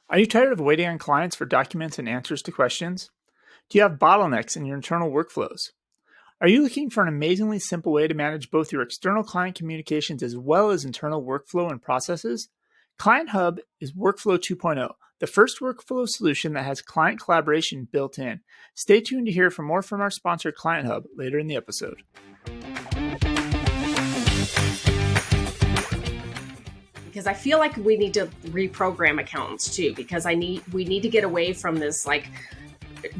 Are you tired of waiting on clients for documents and answers to questions? Do you have bottlenecks in your internal workflows? Are you looking for an amazingly simple way to manage both your external client communications as well as internal workflow and processes? Client Hub is Workflow 2.0, the first workflow solution that has client collaboration built in. Stay tuned to hear more from our sponsor, Client Hub, later in the episode. Because I feel like we need to reprogram accountants too, because we need to get away from this like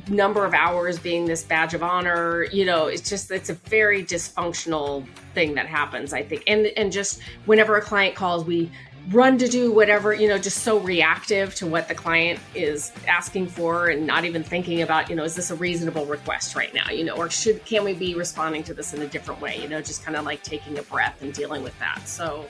number of hours being this badge of honor. It's a very dysfunctional thing that happens, I think. And just whenever a client calls, we run to do whatever, just so reactive to what the client is asking for and not even thinking about, is this a reasonable request right now, or can we be responding to this in a different way, just kind of like taking a breath and dealing with that. So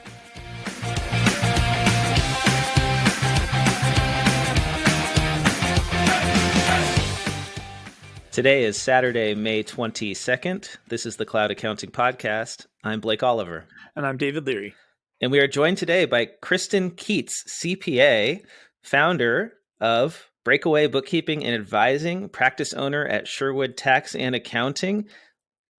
today is Saturday, May 22nd. This is the Cloud Accounting Podcast. I'm Blake Oliver. And I'm David Leary. And we are joined today by Kristen Keats, CPA, founder of Breakaway Bookkeeping and Advising, practice owner at Sherwood Tax and Accounting.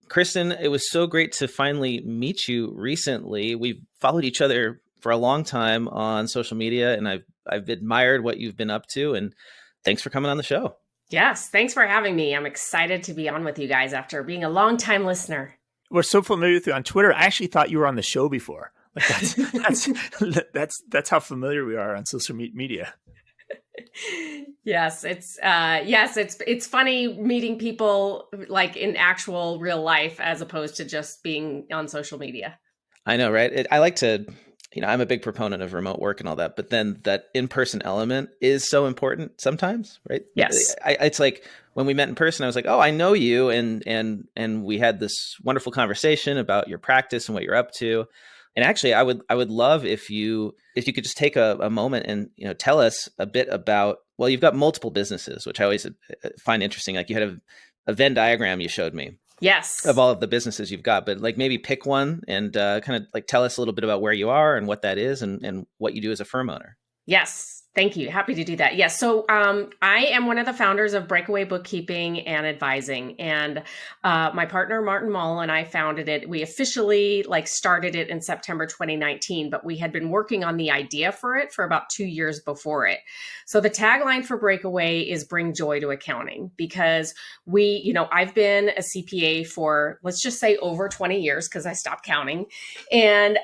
Kristen, it was so great to finally meet you recently. We've followed each other for a long time on social media, and I've admired what you've been up to, and thanks for coming on the show. Yes, thanks for having me. I'm excited to be on with you guys after being a long-time listener. We're so familiar with you on Twitter. I actually thought you were on the show before. Like that's how familiar we are on social media. Yes, it's funny meeting people like in actual real life as opposed to just being on social media. I know, right? I like to. I'm a big proponent of remote work and all that, but then that in-person element is so important sometimes, right? Yes. It's like when we met in person, I was like, oh, I know you. And we had this wonderful conversation about your practice and what you're up to. And actually, I would love if you could just take a moment and, tell us a bit about, well, you've got multiple businesses, which I always find interesting. Like you had a Venn diagram you showed me. Yes. Of all of the businesses you've got, but like maybe pick one and kind of like tell us a little bit about where you are and what that is and what you do as a firm owner. Yes. Thank you. Happy to do that. Yes. So I am one of the founders of Breakaway Bookkeeping and Advising. And my partner, Martin Mull, and I founded it. We officially started it in September 2019, but we had been working on the idea for it for about 2 years before it. So the tagline for Breakaway is bring joy to accounting, because I've been a CPA for, let's just say, over 20 years because I stopped counting. And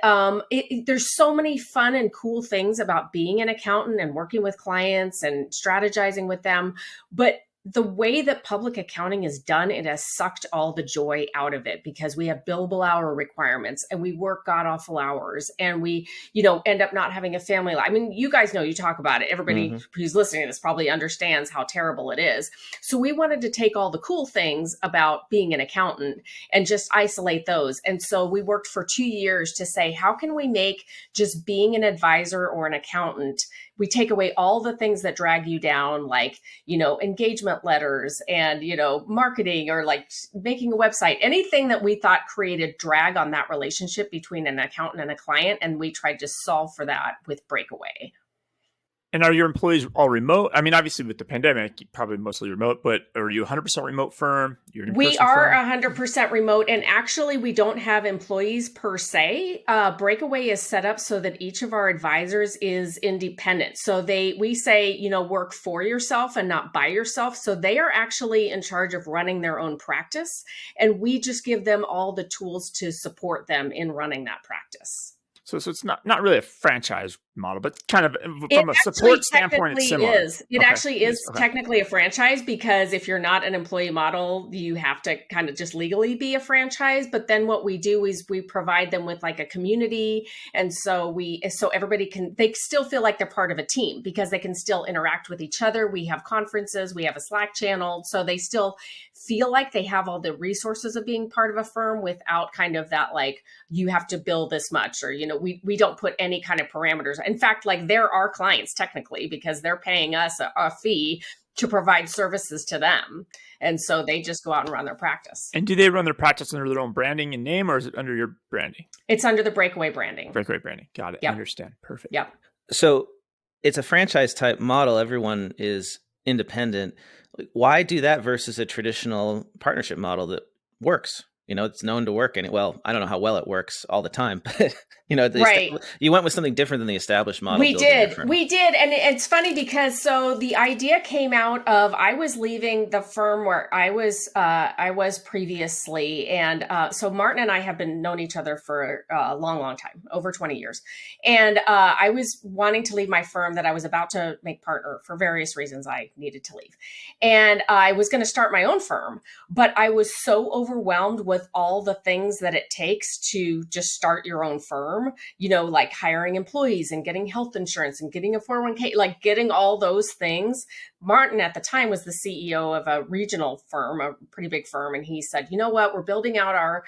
there's so many fun and cool things about being an accountant and working with clients and strategizing with them. But the way that public accounting is done, it has sucked all the joy out of it because we have billable hour requirements and we work god awful hours and we, end up not having a family life. I mean, you guys know, you talk about it. Everybody who's listening to this probably understands how terrible it is. So we wanted to take all the cool things about being an accountant and just isolate those. And so we worked for 2 years to say, how can we make just being an advisor or an accountant, we take away all the things that drag you down, like, engagement letters and, marketing or like making a website, anything that we thought created drag on that relationship between an accountant and a client. And we tried to solve for that with Breakaway. And are your employees all remote? I mean, obviously with the pandemic, probably mostly remote, but are you 100% remote firm? We are 100% remote. And actually, we don't have employees per se. Breakaway is set up so that each of our advisors is independent. So we say, work for yourself and not by yourself. So they are actually in charge of running their own practice. And we just give them all the tools to support them in running that practice. So it's not really a franchise model, but kind of from a support standpoint, it's similar. It actually is technically a franchise, because if you're not an employee model, you have to kind of just legally be a franchise. But then what we do is we provide them with like a community. And so everybody they still feel like they're part of a team because they can still interact with each other. We have conferences, we have a Slack channel. So they still feel like they have all the resources of being part of a firm without kind of that, like, you have to bill this much, or, we don't put any kind of parameters. In fact, like, they're our clients technically because they're paying us a fee to provide services to them. And so they just go out and run their practice. And do they run their practice under their own branding and name, or is it under your branding? It's under the Breakaway branding. Breakaway branding. Got it. Yep. I understand. Perfect. Yep. So it's a franchise type model. Everyone is independent. Why do that versus a traditional partnership model that works? It's known to work. And well, I don't know how well it works all the time, but Right. you went with something different than the established model. We did. And it's funny because so the idea came out of, I was leaving the firm where I was previously. And so Martin and I have been known each other for a long, long time, over 20 years. And I was wanting to leave my firm that I was about to make partner for various reasons. I needed to leave. And I was going to start my own firm, but I was so overwhelmed with all the things that it takes to just start your own firm, like hiring employees and getting health insurance and getting a 401k, like getting all those things. Martin at the time was the CEO of a regional firm, a pretty big firm. And he said, you know what, we're building out our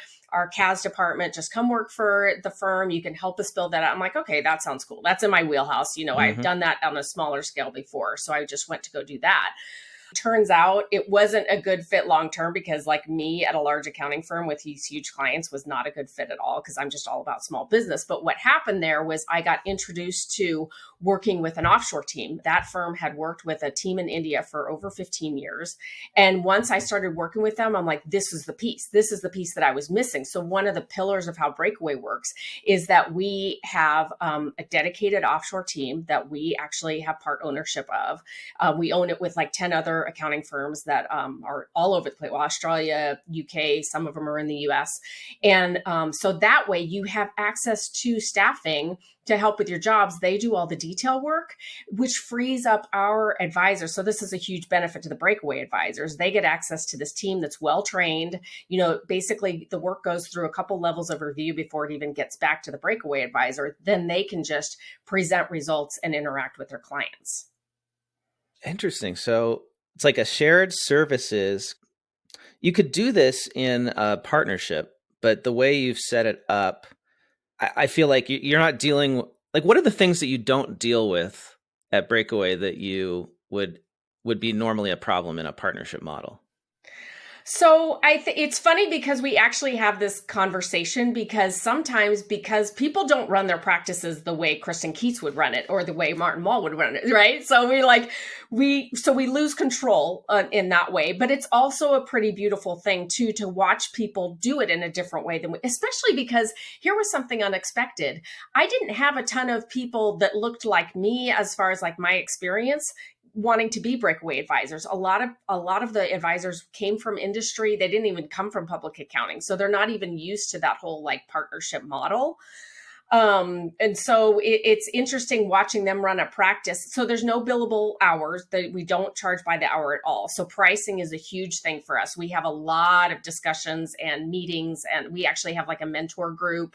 CAS department. Just come work for the firm. You can help us build that out. I'm like, okay, that sounds cool. That's in my wheelhouse. I've done that on a smaller scale before. So I just went to go do that. Turns out it wasn't a good fit long-term because like me at a large accounting firm with these huge clients was not a good fit at all because I'm just all about small business. But what happened there was I got introduced to working with an offshore team. That firm had worked with a team in India for over 15 years. And once I started working with them, I'm like, this is the piece. This is the piece that I was missing. So one of the pillars of how Breakaway works is that we have a dedicated offshore team that we actually have part ownership of. We own it with like 10 other accounting firms that are all over the place, well, Australia, UK, some of them are in the US. And so that way you have access to staffing to help with your jobs. They do all the detail work, which frees up our advisors. So this is a huge benefit to the Breakaway advisors. They get access to this team that's well-trained. Basically the work goes through a couple levels of review before it even gets back to the Breakaway advisor. Then they can just present results and interact with their clients. Interesting. So it's like a shared services. You could do this in a partnership, but the way you've set it up, I feel like you're not dealing, like, what are the things that you don't deal with at Breakaway that you would be normally a problem in a partnership model? So it's funny because we actually have this conversation because sometimes people don't run their practices the way Kristen Keats would run it or the way Martin Mull would run it, right? So we lose control in that way, but it's also a pretty beautiful thing too, to watch people do it in a different way than especially because here was something unexpected. I didn't have a ton of people that looked like me as far as like my experience wanting to be Breakaway advisors. A lot of the advisors came from industry. They didn't even come from public accounting. So they're not even used to that whole like partnership model. And so it's interesting watching them run a practice. So there's no billable hours, that we don't charge by the hour at all. So pricing is a huge thing for us. We have a lot of discussions and meetings, and we actually have like a mentor group,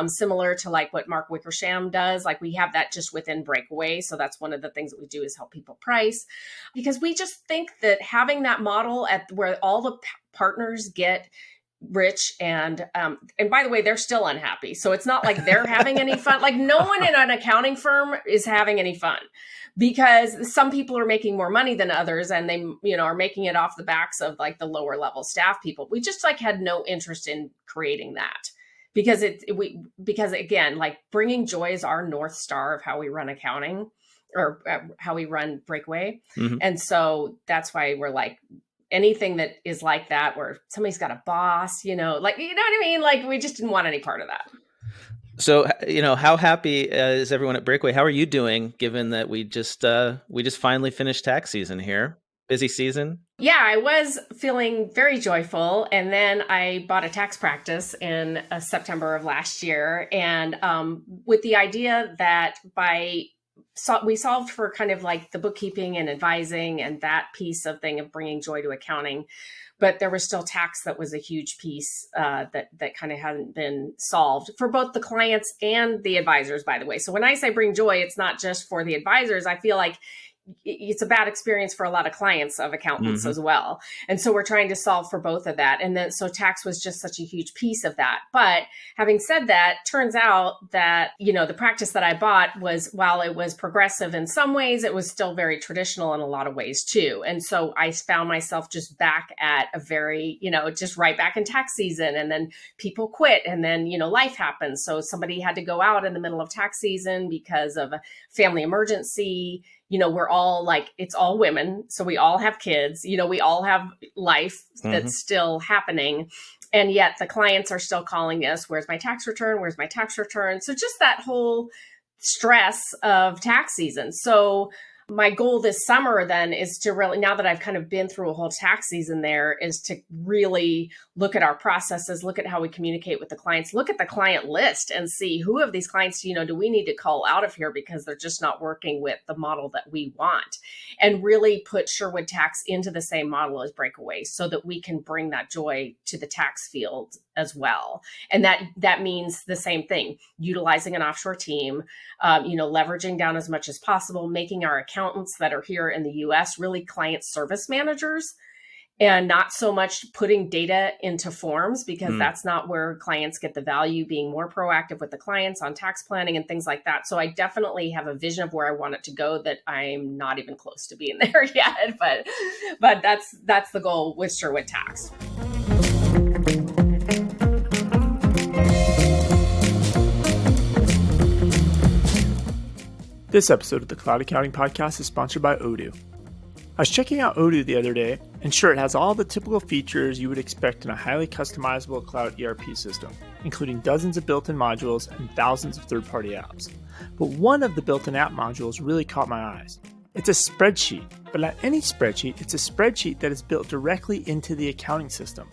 similar to like what Mark Wickersham does. Like we have that just within Breakaway. So that's one of the things that we do is help people price, because we just think that having that model at where all the partners get rich and by the way, they're still unhappy. So it's not like they're having any fun. Like no one in an accounting firm is having any fun because some people are making more money than others and they, are making it off the backs of like the lower level staff people. We just like had no interest in creating that because because again, like bringing joy is our North Star of how we run accounting or how we run Breakaway. Mm-hmm. And so that's why we're like, anything that is like that, where somebody's got a boss, like, you know what I mean? Like, we just didn't want any part of that. So, how happy is everyone at Breakaway? How are you doing, given that we just finally finished tax season here? Busy season? Yeah, I was feeling very joyful. And then I bought a tax practice in September of last year. And with the idea that we solved for kind of like the bookkeeping and advising and that piece of thing of bringing joy to accounting, but there was still tax that was a huge piece that kind of hadn't been solved for both the clients and the advisors, by the way. So when I say bring joy, it's not just for the advisors. I feel like it's a bad experience for a lot of clients of accountants as well. And so we're trying to solve for both of that. And then, so tax was just such a huge piece of that. But having said that, turns out that, the practice that I bought was, while it was progressive in some ways, it was still very traditional in a lot of ways too. And so I found myself just back at a very, just right back in tax season. And then people quit, and then, life happens. So somebody had to go out in the middle of tax season because of a family emergency. We're all it's all women. So we all have kids, we all have life that's still happening. And yet the clients are still calling us, where's my tax return? Where's my tax return? So just that whole stress of tax season. So my goal this summer then is to really, now that I've kind of been through a whole tax season there, is to really look at our processes, look at how we communicate with the clients, look at the client list and see who of these clients, do we need to call out of here because they're just not working with the model that we want, and really put Sherwood Tax into the same model as Breakaway so that we can bring that joy to the tax field as well. And that means the same thing, utilizing an offshore team, leveraging down as much as possible, making our accountants that are here in the US really client service managers, and not so much putting data into forms, because that's not where clients get the value, being more proactive with the clients on tax planning and things like that. So I definitely have a vision of where I want it to go that I'm not even close to being there yet, but that's the goal with Sherwood Tax. This episode of the Cloud Accounting Podcast is sponsored by Odoo. I was checking out Odoo the other day, and sure, it has all the typical features you would expect in a highly customizable cloud ERP system, including dozens of built-in modules and thousands of third-party apps. But one of the built-in app modules really caught my eyes. It's a spreadsheet, but not any spreadsheet, it's a spreadsheet that is built directly into the accounting system.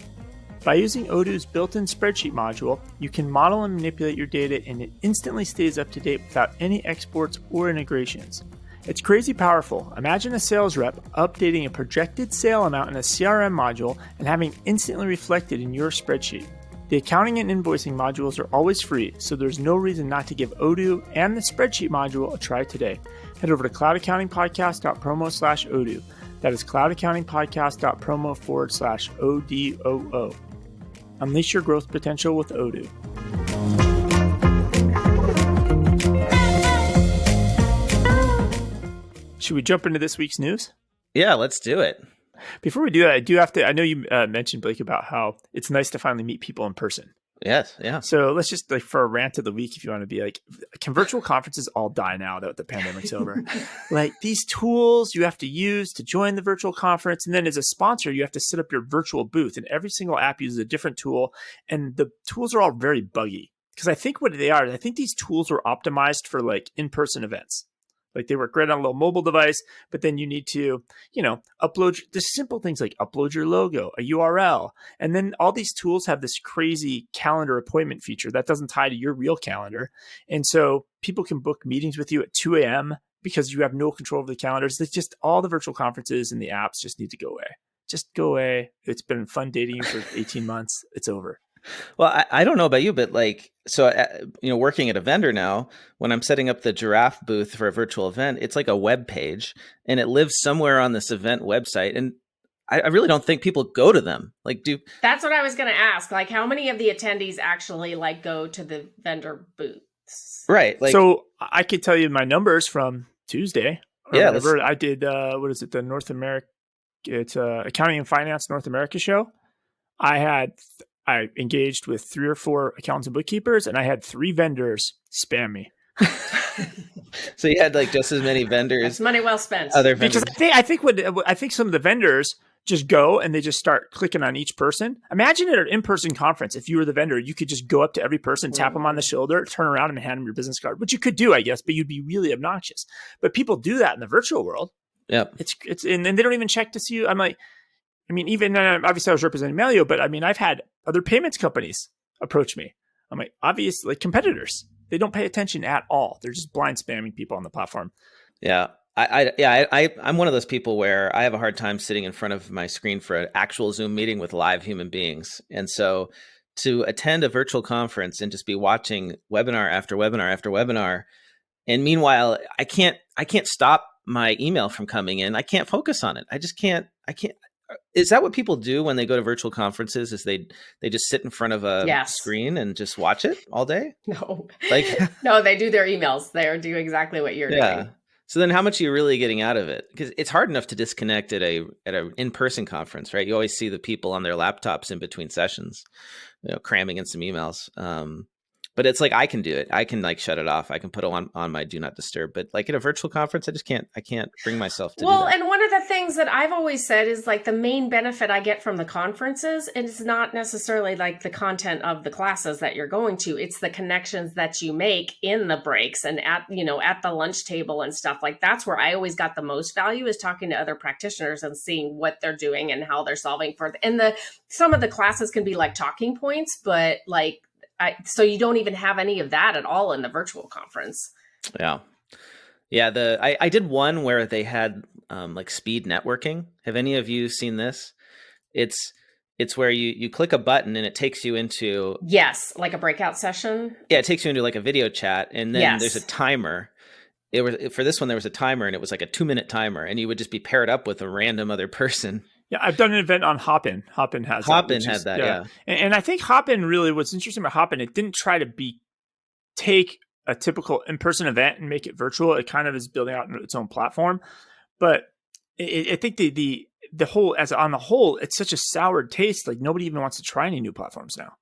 By using Odoo's built-in spreadsheet module, you can model and manipulate your data, and it instantly stays up to date without any exports or integrations. It's crazy powerful. Imagine a sales rep updating a projected sale amount in a CRM module and having instantly reflected in your spreadsheet. The accounting and invoicing modules are always free, so there's no reason not to give Odoo and the spreadsheet module a try today. Head over to cloudaccountingpodcast.promo/Odoo. That is cloudaccountingpodcast.promo/ODOO. Unleash your growth potential with Odoo. Should we jump into this week's news? Yeah, let's do it. Before we do that, I know you mentioned, Blake, about how it's nice to finally meet people in person. Yes, yeah. So let's just, for a rant of the week, if you want to be can virtual conferences all die now that the pandemic's over? These tools you have to use to join the virtual conference. And then as a sponsor, you have to set up your virtual booth, and every single app uses a different tool. And the tools are all very buggy, because I think what they are, I think these tools were optimized for in-person events. They work great on a little mobile device, but then you need to, upload the simple things like upload your logo, a URL. And then all these tools have this crazy calendar appointment feature that doesn't tie to your real calendar. And so people can book meetings with you at 2 a.m. because you have no control over the calendars. It's just all the virtual conferences and the apps just need to go away. Just go away. It's been fun dating you for 18 months. It's over. Well, I don't know about you, but working at a vendor now, when I'm setting up the giraffe booth for a virtual event, it's like a web page, and it lives somewhere on this event website. And I really don't think people go to them. That's what I was going to ask. How many of the attendees actually go to the vendor booths? Right. So I could tell you my numbers from Tuesday. Yeah. I did, the North America, it's Accounting and Finance North America show. I engaged with 3 or 4 accountants and bookkeepers, and I had 3 vendors spam me. So you had just as many vendors. That's money well spent. Other vendors. Because I think some of the vendors just go and they just start clicking on each person. Imagine at an in-person conference, if you were the vendor, you could just go up to every person, tap them on the shoulder, turn around and hand them your business card, which you could do, I guess, but you'd be really obnoxious. But people do that in the virtual world. Yep. It's and they don't even check to see you. Even obviously I was representing Melio, but I've had other payments companies approach me. I'm obviously competitors. They don't pay attention at all. They're just blind spamming people on the platform. Yeah. I'm one of those people where I have a hard time sitting in front of my screen for an actual Zoom meeting with live human beings. And so to attend a virtual conference and just be watching webinar after webinar after webinar, and meanwhile, I can't stop my email from coming in. I can't focus on it. I can't. Is that what people do when they go to virtual conferences? Is they just sit in front of a screen and just watch it all day? No, like no, they do their emails. They do exactly what you're doing. So then how much are you really getting out of it? Because it's hard enough to disconnect at a in-person conference, right? You always see the people on their laptops in between sessions, cramming in some emails. But it's like, I can do it. I can like shut it off. I can put it on my do not disturb. But like at a virtual conference, I can't bring myself to do that. And one of the things that I've always said is like the main benefit I get from the conferences is not necessarily like the content of the classes that you're going to. It's the connections that you make in the breaks and at the lunch table and stuff. Like that's where I always got the most value, is talking to other practitioners and seeing what they're doing and how they're solving for it. And some of the classes can be like talking points, but like, so you don't even have any of that at all in the virtual conference. Yeah. I did one where they had like speed networking. Have any of you seen this? It's where you click a button and it takes you into like a breakout session. Yeah, it takes you into like a video chat, and then there's a timer. For this one there was a timer, and it was like a 2-minute timer, and you would just be paired up with a random other person. Yeah, I've done an event on Hopin. Hopin had that, yeah. And I think Hopin really, what's interesting about Hopin, it didn't try to take a typical in-person event and make it virtual. It kind of is building out its own platform. But I think the whole, on the whole, it's such a sour taste. Like nobody even wants to try any new platforms now.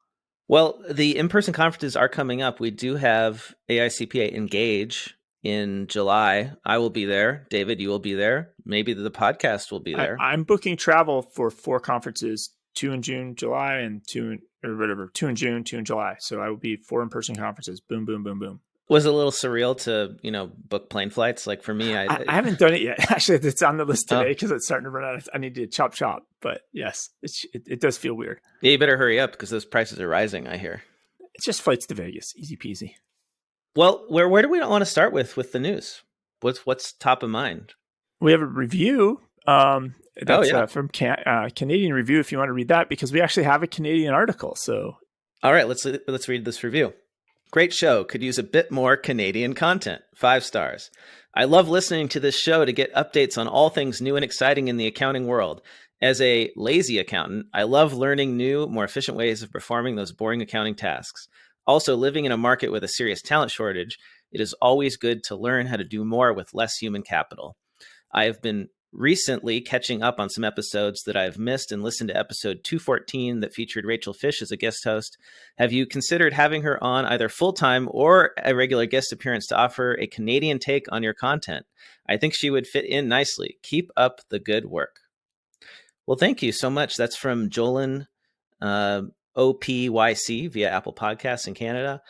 Well, the in-person conferences are coming up. We do have AICPA Engage in July. I will be there. David, you will be there. Maybe the podcast will be there. I'm booking travel for 4 conferences, 2 in June, July, and 2 in June, 2 in July. So I will be 4 in-person conferences. Boom, boom, boom, boom. Was it a little surreal to, book plane flights? Like for me, I haven't done it yet. Actually, it's on the list today because it's starting to run out. I need to chop. But yes, it does feel weird. Yeah, you better hurry up because those prices are rising, I hear. It's just flights to Vegas. Easy peasy. Well, where do we want to start with the news? What's top of mind? We have a review from Canadian Review, if you want to read that, because we actually have a Canadian article. So, all right, let's read this review. Great show. Could use a bit more Canadian content. 5 stars. I love listening to this show to get updates on all things new and exciting in the accounting world. As a lazy accountant, I love learning new, more efficient ways of performing those boring accounting tasks. Also, living in a market with a serious talent shortage, it is always good to learn how to do more with less human capital. I have been recently catching up on some episodes that I've missed and listened to episode 214 that featured Rachel Fish as a guest host. Have you considered having her on either full-time or a regular guest appearance to offer a Canadian take on your content? I think she would fit in nicely. Keep up the good work. Well, thank you so much. That's from Jolyn OPYC via Apple Podcasts in Canada.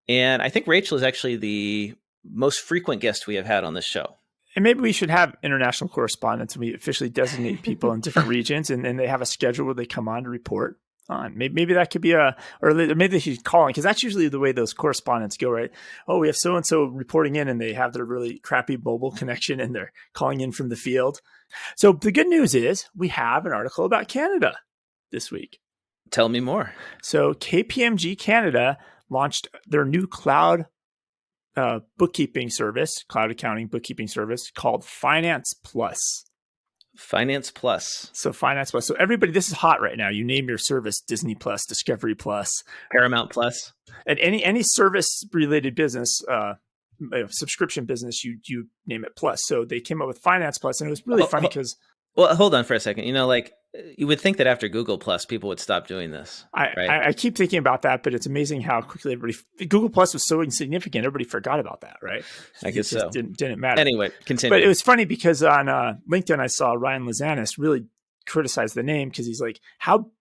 And I think Rachel is actually the most frequent guest we have had on this show. And maybe we should have international correspondents, and we officially designate people in different regions, and they have a schedule where they come on to report on. Maybe that could be or maybe they should call in, because that's usually the way those correspondents go, right? Oh, we have so-and-so reporting in, and they have their really crappy mobile connection, and they're calling in from the field. So the good news is we have an article about Canada this week. Tell me more. So KPMG Canada launched their new cloud bookkeeping service, cloud accounting bookkeeping service called Finance Plus. Finance Plus. So Finance Plus. So everybody, this is hot right now. You name your service: Disney Plus, Discovery Plus, Paramount Plus, and any service related business, subscription business, you name it Plus. So they came up with Finance Plus, and it was really funny because. Well, hold on for a second. You would think that after Google Plus, people would stop doing this. I keep thinking about that, but it's amazing how quickly Google Plus was so insignificant. Everybody forgot about that, right? I guess so. Didn't matter. Anyway, continue. But it was funny because on LinkedIn, I saw Ryan Lazanis really criticize the name because he's like, how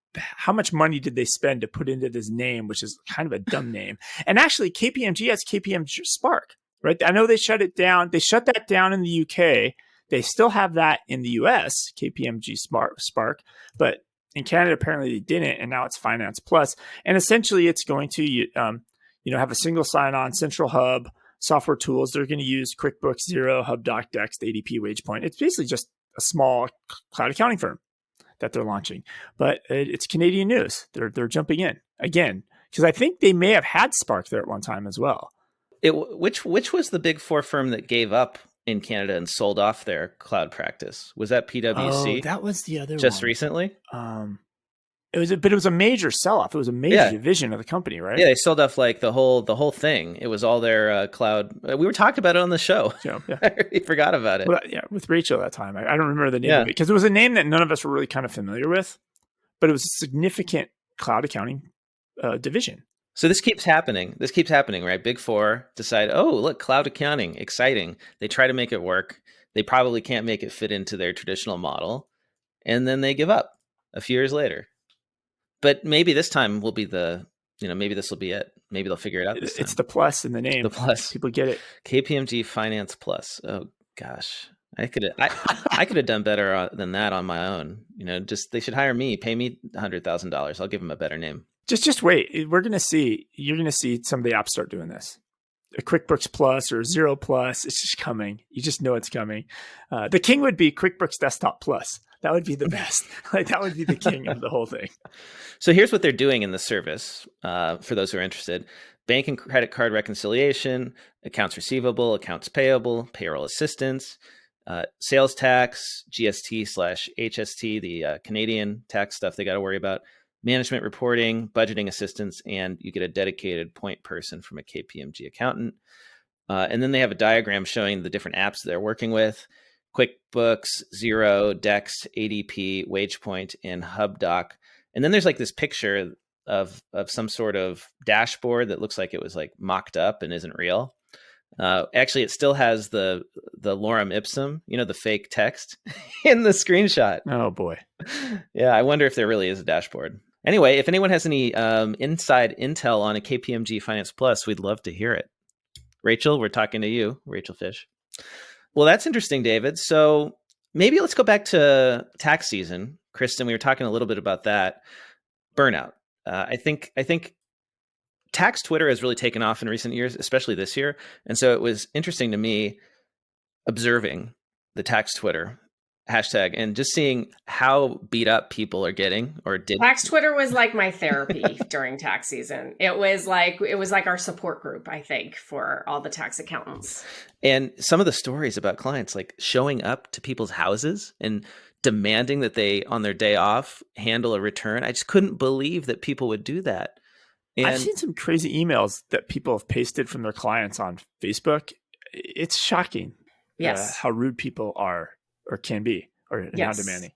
much money did they spend to put into this name, which is kind of a dumb name. And actually, KPMG has KPMG Spark, right? I know they shut it down. They shut that down in the UK. They still have that in the US, KPMG Spark, but in Canada, apparently they didn't, and now it's Finance Plus. And essentially, it's going to have a single sign-on central hub, software tools. They're going to use QuickBooks, Xero, HubDoc, Dex, ADP, WagePoint. It's basically just a small cloud accounting firm that they're launching. But it's Canadian news. They're jumping in again, because I think they may have had Spark there at one time as well. Which was the Big Four firm that gave up in Canada and sold off their cloud practice. Was that Oh, PwC that was the other just one. recently? But it was a major sell-off. It was a major division of the company, right? Yeah, they sold off like the whole thing. It was all their cloud. We were talking about it on the show. Yeah. We forgot about it. Well, with Rachel that time. I don't remember the name of it because it was a name that none of us were really kind of familiar with, but it was a significant cloud accounting division. So this keeps happening. Right? Big Four decide, oh, look, cloud accounting, exciting. They try to make it work. They probably can't make it fit into their traditional model. And then they give up a few years later. But maybe this time will be maybe this will be it. Maybe they'll figure it out this time. It's the plus in the name. The plus. People get it. KPMG Finance Plus. Oh, gosh. I could have done better than that on my own. They should hire me, pay me $100,000. I'll give them a better name. Just wait. You're going to see some of the apps start doing this. A QuickBooks Plus or Zero Plus. It's just coming. You just know it's coming. The king would be QuickBooks Desktop Plus. That would be the best. That would be the king of the whole thing. So here's what they're doing in the service for those who are interested. Bank and credit card reconciliation, accounts receivable, accounts payable, payroll assistance, sales tax, GST/HST, the Canadian tax stuff they got to worry about, management reporting, budgeting assistance, and you get a dedicated point person from a KPMG accountant. And then they have a diagram showing the different apps they're working with: QuickBooks, Xero, Dex, ADP, WagePoint, and HubDoc. And then there's like this picture of some sort of dashboard that looks like it was like mocked up and isn't real. Actually, it still has the lorem ipsum, the fake text in the screenshot. Oh boy. Yeah, I wonder if there really is a dashboard. Anyway, if anyone has any inside intel on a KPMG Finance Plus, we'd love to hear it. Rachel, we're talking to you, Rachel Fish. Well, that's interesting, David. So maybe let's go back to tax season. Kristin, we were talking a little bit about that. Burnout. I think tax Twitter has really taken off in recent years, especially this year. And so it was interesting to me observing the tax Twitter hashtag and just seeing how beat up people are getting or did. Tax Twitter was like my therapy during tax season. It was like our support group, I think, for all the tax accountants. And some of the stories about clients like showing up to people's houses and demanding that they, on their day off, handle a return. I just couldn't believe that people would do that. And I've seen some crazy emails that people have pasted from their clients on Facebook. It's shocking. Yes. How rude people are or can be or how demanding.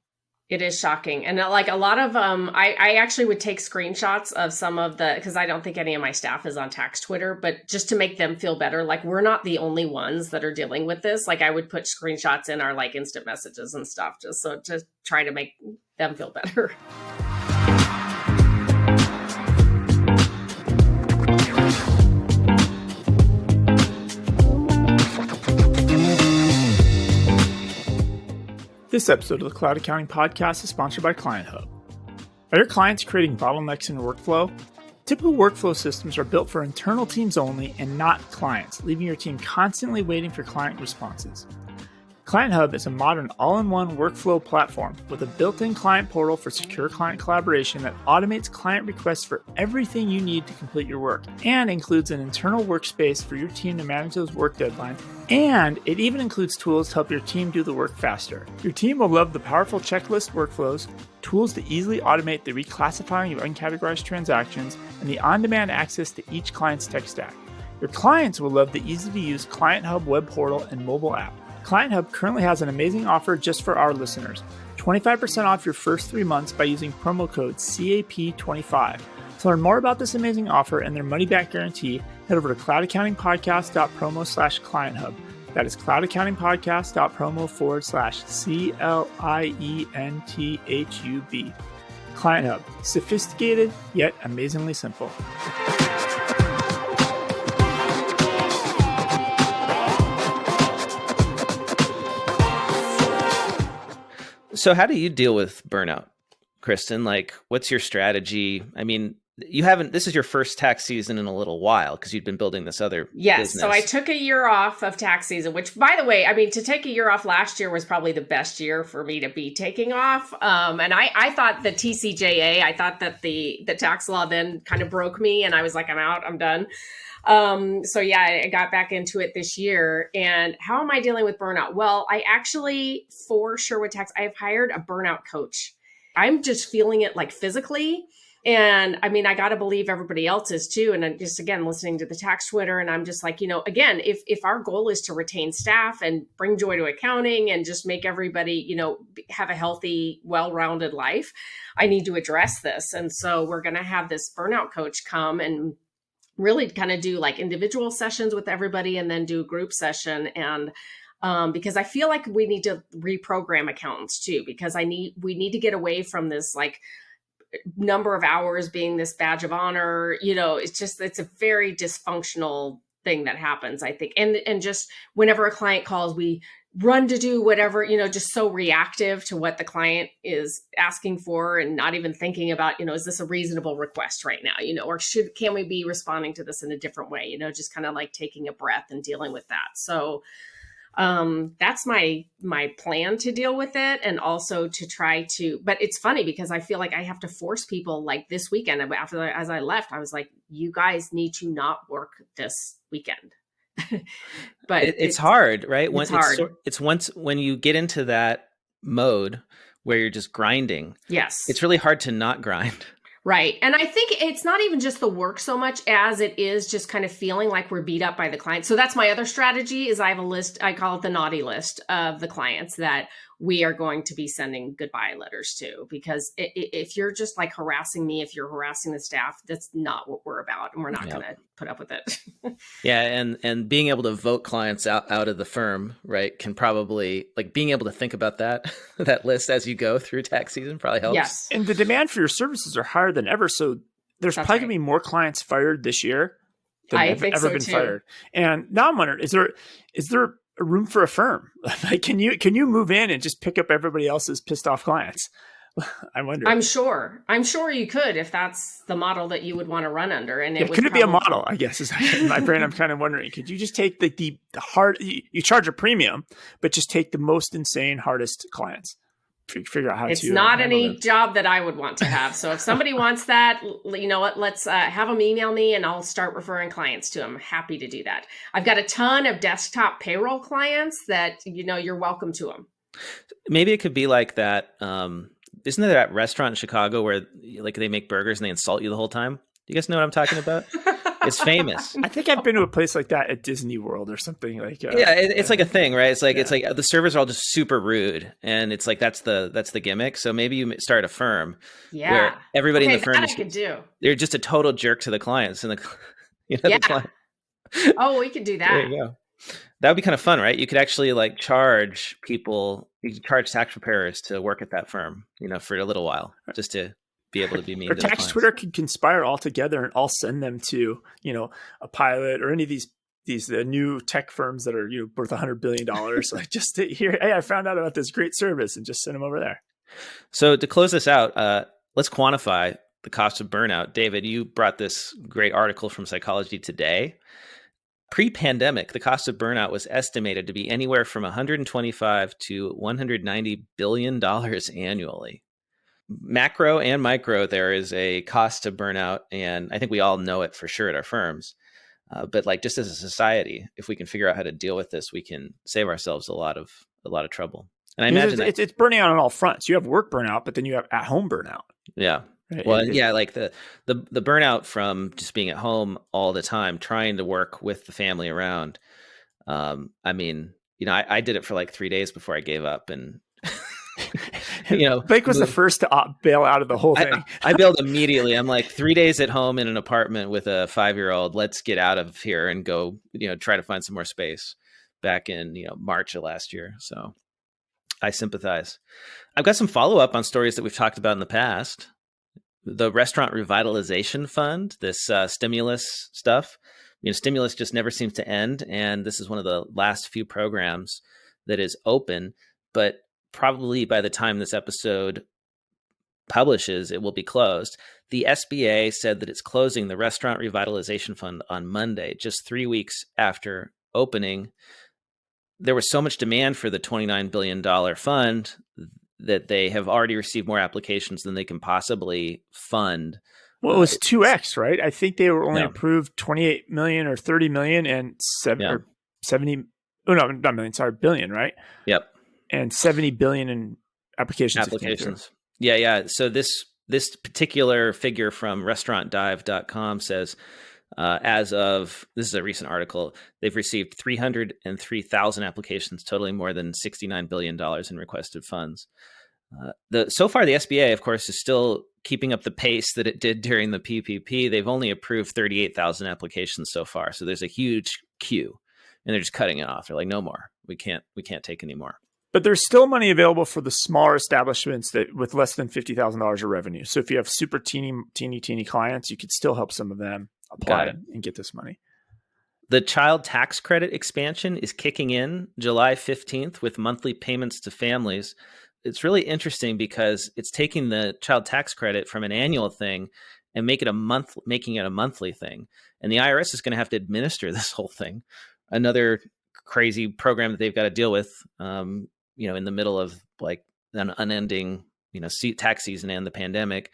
It is shocking. And like a lot of, I actually would take screenshots of some of because I don't think any of my staff is on tax Twitter, but just to make them feel better, like we're not the only ones that are dealing with this. Like I would put screenshots in our like instant messages and stuff just to try to make them feel better. This episode of the Cloud Accounting Podcast is sponsored by Client Hub. Are your clients creating bottlenecks in workflow? Typical workflow systems are built for internal teams only and not clients, leaving your team constantly waiting for client responses. Client Hub is a modern all-in-one workflow platform with a built-in client portal for secure client collaboration that automates client requests for everything you need to complete your work and includes an internal workspace for your team to manage those work deadlines. And it even includes tools to help your team do the work faster. Your team will love the powerful checklist workflows, tools to easily automate the reclassifying of uncategorized transactions, and the on-demand access to each client's tech stack. Your clients will love the easy-to-use Client Hub web portal and mobile app. Client Hub currently has an amazing offer just for our listeners. 25% off your first 3 months by using promo code CAP25. To learn more about this amazing offer and their money-back guarantee, head over to cloudaccountingpodcast.promo/clienthub. That is cloudaccountingpodcast.promo/CLIENTHUB. Client Hub. Sophisticated, yet amazingly simple. So how do you deal with burnout, Kristin? Like, what's your strategy? I mean, this is your first tax season in a little while because you'd been building this other Yes. business. So I took a year off of tax season, which, by the way, I mean, to take a year off last year was probably the best year for me to be taking off. And I thought the TCJA, I thought that the tax law then kind of broke me, and I was like, I'm out, I'm done. So yeah, I got back into it this year. And how am I dealing with burnout? Well, I actually, for Sherwood Tax, I've hired a burnout coach. I'm just feeling it like physically. And I mean, I got to believe everybody else is too. And I'm just, again, listening to the tax Twitter, and I'm just like, again, if our goal is to retain staff and bring joy to accounting and just make everybody, have a healthy, well-rounded life, I need to address this. And so we're going to have this burnout coach come and really kind of do like individual sessions with everybody and then do a group session. And because I feel like we need to reprogram accountants too, because we need to get away from this like number of hours being this badge of honor. It's a very dysfunctional thing that happens, I think. And just whenever a client calls, we run to do whatever, just so reactive to what the client is asking for and not even thinking about, is this a reasonable request right now, or can we be responding to this in a different way, just kind of like taking a breath and dealing with that. So that's my plan to deal with it. And also to try to, but it's funny because I feel like I have to force people like this weekend as I left, I was like, you guys need to not work this weekend. But it's hard, right? It's hard. It's once when you get into that mode where you're just grinding. Yes. It's really hard to not grind. Right. And I think it's not even just the work so much as it is just kind of feeling like we're beat up by the client. So that's my other strategy is I have a list, I call it the naughty list of the clients that we are going to be sending goodbye letters to, because if you're just like harassing me, if you're harassing the staff, that's not what we're about. And we're not going to put up with it. Yeah. And being able to vote clients out of the firm, right, can probably like being able to think about that list as you go through tax season probably helps. Yes. And the demand for your services are higher than ever. So there's probably going to be more clients fired this year than have ever been fired. And now I'm wondering, is there a room for a firm? Like, can you move in and just pick up everybody else's pissed off clients? I wonder. I'm sure you could, if that's the model that you would want to run under. And could it be a model? I guess is in my brain. I'm kind of wondering, could you just take the hard, you charge a premium, but just take the most insane, hardest clients? Figure out how it's to. It's not any job that I would want to have. So if somebody wants that, you know what, let's have them email me and I'll start referring clients to them. I'm happy to do that. I've got a ton of desktop payroll clients that, you're welcome to them. Maybe it could be like that. Isn't there that restaurant in Chicago where like they make burgers and they insult you the whole time? Do you guys know what I'm talking about? It's famous. I think I've been to a place like that at Disney World or something like. It's like a thing, right? It's like the servers are all just super rude, and it's like that's the gimmick. So maybe you start a firm where everybody in the firm they're just a total jerk to the clients and the client. Oh, we could do that. There you go. That would be kind of fun, right? You could actually like charge people, you could charge tax preparers to work at that firm, for a little while, just to be able to be mean. Or tax Twitter could conspire all together and I'll send them to, a pilot or any of these new tech firms that are, worth $100 billion. Like just to hear, hey, I found out about this great service and just send them over there. So to close this out, let's quantify the cost of burnout. David, you brought this great article from Psychology Today. Pre-pandemic, the cost of burnout was estimated to be anywhere from $125 to $190 billion annually. Macro and micro, there is a cost to burnout, and I think we all know it for sure at our firms. But like just as a society, if we can figure out how to deal with this, we can save ourselves a lot of trouble. And I imagine it's burning out on all fronts. You have work burnout, but then you have at-home burnout. Yeah. Right. Well, like the burnout from just being at home all the time, trying to work with the family around. I mean, I did it for like 3 days before I gave up, and Blake was the first to bail out of the whole thing. I bailed immediately. I'm like 3 days at home in an apartment with a 5-year-old. Let's get out of here and go, try to find some more space. Back in March of last year. So I sympathize. I've got some follow up on stories that we've talked about in the past. The Restaurant Revitalization Fund, this stimulus stuff. Stimulus just never seems to end. And this is one of the last few programs that is open. But probably by the time this episode publishes, it will be closed. The SBA said that it's closing the Restaurant Revitalization Fund on Monday, just 3 weeks after opening. There was so much demand for the $29 billion fund that they have already received more applications than they can possibly fund. Well, it was 2x, right? I think they were only Yeah. approved 28 million or 30 million and Yeah. 70. Oh, no, not million. Sorry, billion, right? Yep. And 70 billion in applications. Yeah. So this particular figure from restaurantdive.com says, as of, this is a recent article, they've received 303,000 applications totaling more than $69 billion in requested funds. So far, the SBA, of course, is still keeping up the pace that it did during the PPP. They've only approved 38,000 applications so far. So there's a huge queue, and they're just cutting it off. They're like, no more. We can't take any more. But there's still money available for the smaller establishments that with less than $50,000 of revenue. So if you have super teeny clients, you could still help some of them apply and get this money. The child tax credit expansion is kicking in July 15th with monthly payments to families. It's really interesting because it's taking the child tax credit from an annual thing and making it a monthly thing. And the IRS is going to have to administer this whole thing. Another crazy program that they've got to deal with, in the middle of like an unending, tax season and the pandemic.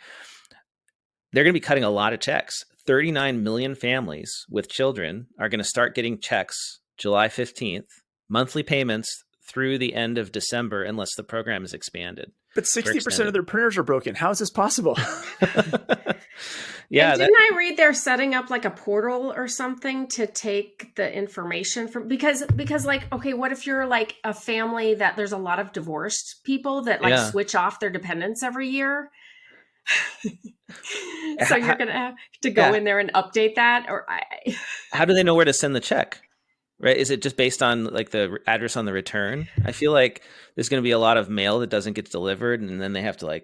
They're going to be cutting a lot of checks. 39 million families with children are going to start getting checks July 15th, monthly payments through the end of December, unless the program is expanded. But 60% of their printers are broken. How is this possible? Yeah. Didn't I read they're setting up like a portal or something to take the information from, because like, okay, what if you're like a family that there's a lot of divorced people that like switch off their dependents every year? So you're going to have to go in there and update that, or how do they know where to send the check? Right? Is it just based on like the address on the return? I feel like there's going to be a lot of mail that doesn't get delivered, and then they have to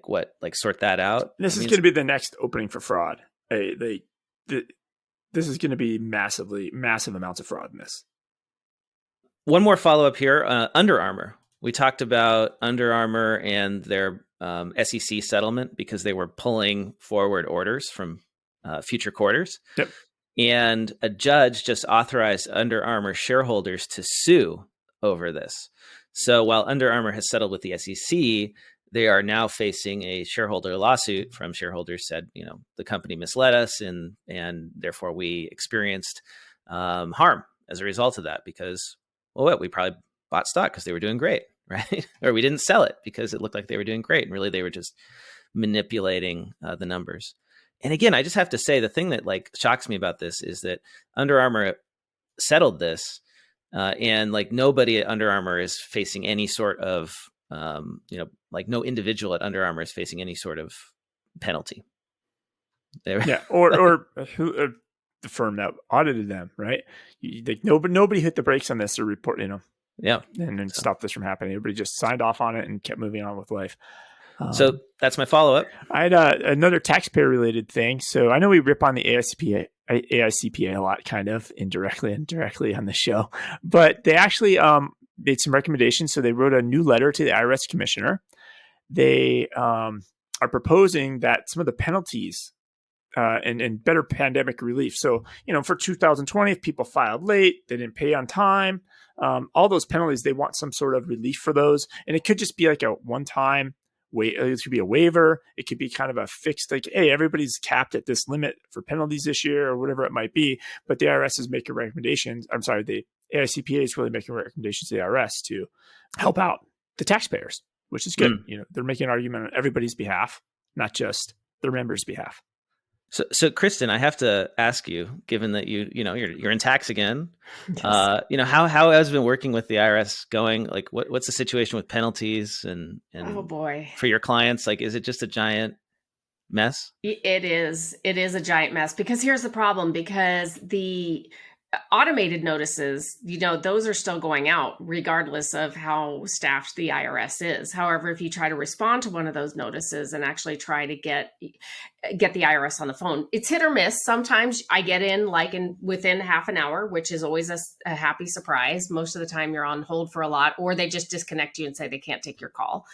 sort that out. This is going to be the next opening for fraud. This is going to be massive amounts of fraud in this. One more follow up here. Under Armour. We talked about Under Armour and their SEC settlement because they were pulling forward orders from future quarters. Yep. And a judge just authorized Under Armour shareholders to sue over this. So while Under Armour has settled with the SEC, they are now facing a shareholder lawsuit from shareholders said, the company misled us and therefore we experienced harm as a result of that because, we probably bought stock because they were doing great, right? Or we didn't sell it because it looked like they were doing great. And really they were just manipulating the numbers. And again, I just have to say the thing that shocks me about this is that Under Armour settled this and nobody at Under Armour is facing any sort of, no individual at Under Armour is facing any sort of penalty. Yeah. Or who, the firm that audited them, right? Nobody hit the brakes on this or report, Yeah. And then stop this from happening. Everybody just signed off on it and kept moving on with life. So that's my follow-up. I had another taxpayer-related thing. So I know we rip on the AICPA a lot, kind of indirectly and directly on the show, but they actually made some recommendations. So they wrote a new letter to the IRS commissioner. They are proposing that some of the penalties and better pandemic relief. So, for 2020, if people filed late, they didn't pay on time, all those penalties, they want some sort of relief for those. And it could just be like a one-time it could be a waiver. It could be kind of a fixed, hey, everybody's capped at this limit for penalties this year or whatever it might be. But the IRS is making recommendations. The AICPA is really making recommendations to the IRS to help out the taxpayers, which is good. They're making an argument on everybody's behalf, not just their members' behalf. So Kristin, I have to ask you, given that you're in tax again, Yes. How has it been working with the IRS going? What's the situation with penalties and oh boy, for your clients? Is it just a giant mess? It is a giant mess because here's the problem, because the automated notices, those are still going out regardless of how staffed the IRS is. However, if you try to respond to one of those notices and actually try to get the IRS on the phone, it's hit or miss. Sometimes I get in within half an hour, which is always a happy surprise. Most of the time you're on hold for a lot, or they just disconnect you and say they can't take your call.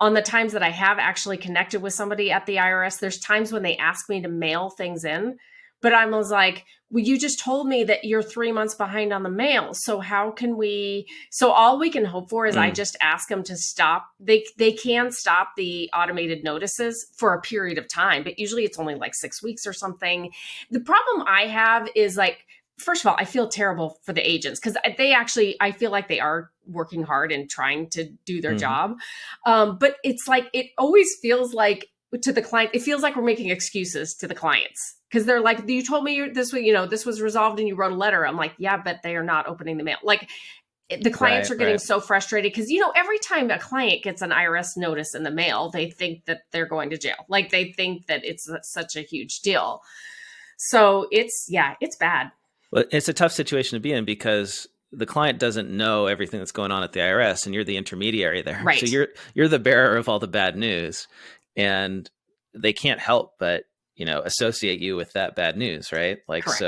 on the times that I have actually connected with somebody at the IRS, there's times when they ask me to mail things in, but I was like, well, you just told me that you're 3 months behind on the mail. So how can we, so all we can hope for is I just ask them to stop. They can stop the automated notices for a period of time, but usually it's only like 6 weeks or something. The problem I have is like, first of all, I feel terrible for the agents because I feel like they are working hard and trying to do their job. But it's like, it always feels like to the client, it feels like we're making excuses to the clients because they're like, you told me this was resolved and you wrote a letter. I'm like, yeah, but they are not opening the mail. Like the clients are getting so frustrated because, every time a client gets an IRS notice in the mail, they think that they're going to jail. Like they think that it's such a huge deal. So it's bad. Well, it's a tough situation to be in because the client doesn't know everything that's going on at the IRS, and you're the intermediary there. Right. So you're the bearer of all the bad news, and they can't help but associate you with that bad news, right? Like Correct.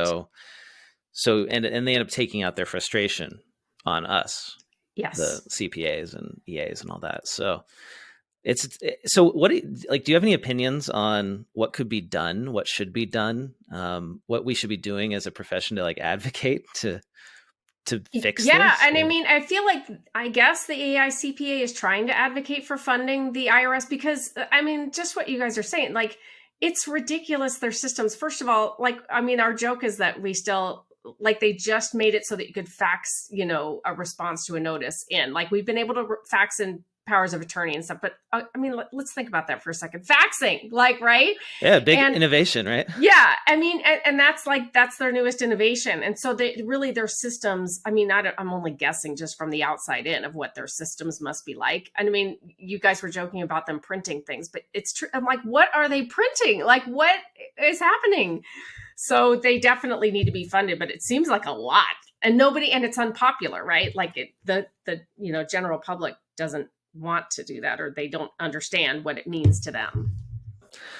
so they end up taking out their frustration on us, yes, the CPAs and EAs and all that. So what do you have any opinions on what could be done, what should be done, what we should be doing as a profession to like advocate to fix this? Yeah. And I mean, I guess the AICPA is trying to advocate for funding the IRS because just what you guys are saying, like it's ridiculous. Their systems, first of all, our joke is that we still they just made it so that you could fax, a response to a notice in. Like we've been able to fax in powers of attorney and stuff. But let's think about that for a second. Faxing, right? Yeah, big innovation, right? Yeah. And that's their newest innovation. And so their systems, I'm only guessing just from the outside in of what their systems must be like. And you guys were joking about them printing things, but it's true. I'm like, what are they printing? Like, what is happening? So they definitely need to be funded, but it seems like a lot. And it's unpopular, right? Like the general public doesn't want to do that, or they don't understand what it means to them.